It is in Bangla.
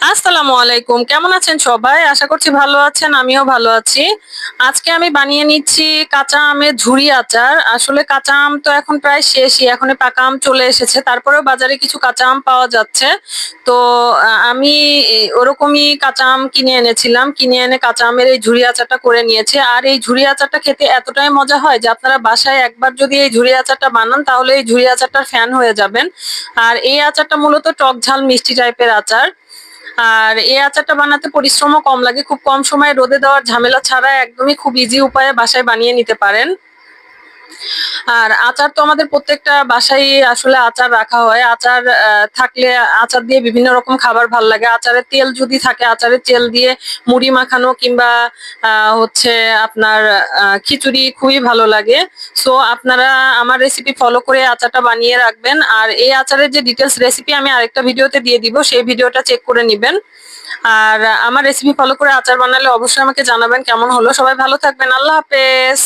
আসসালামু আলাইকুম। কেমন আছেন সবাই? আশা করছি ভালো আছেন। আমিও ভালো আছি। আজকে আমি বানিয়ে নিচ্ছি কাঁচা আমের ঝুরি আচার। আসলে কাঁচা আম তো এখন প্রায় শেষই। এখন পাকা আম চলে এসেছে। তারপরেও বাজারে কিছু কাঁচা আম পাওয়া যাচ্ছে। তো আমি ওরকমই কাঁচা আম কিনে এনেছিলাম। কিনে এনে কাঁচা আমের এই ঝুরি আচারটা করে নিয়েছি। আর এই ঝুরি আচারটা খেতে এতটাই মজা হয় যে আপনারা বাসায় একবার যদি এই ঝুরি আচারটা বানান তাহলে এই ঝুরি আচারটার ফ্যান হয়ে যাবেন। আর এই আচারটা মূলত টক ঝাল মিষ্টি টাইপের আচার। আর এই আচারটা বানাতে পরিশ্রমও কম লাগে। খুব কম সময়ে রোদে দেওয়ার ঝামেলা ছাড়া একদমই খুব ইজি উপায়ে বাসায় বানিয়ে নিতে পারেন। আর আচার তো আমাদের প্রত্যেকটা বাসায় আসলে আচার রাখা হয়। আচার থাকলে আচার দিয়ে বিভিন্ন রকম খাবার ভাল লাগে। আচারের তেল যদি থাকে আচারের তেল দিয়ে মুড়ি মাখানো কিংবা হচ্ছে আপনার খিচুড়ি খুবই ভালো লাগে। সো আপনারা আমার রেসিপি ফলো করে আচারটা বানিয়ে রাখবেন। আর এই আচারের যে ডিটেলস রেসিপি আমি আরেকটা ভিডিওতে দিয়ে দিব, সেই ভিডিওটা চেক করে নিবেন। আর আমার রেসিপি ফলো করে আচার বানালে অবশ্যই আমাকে জানাবেন কেমন হলো। সবাই ভালো থাকবেন। আল্লাহ হাফেজ।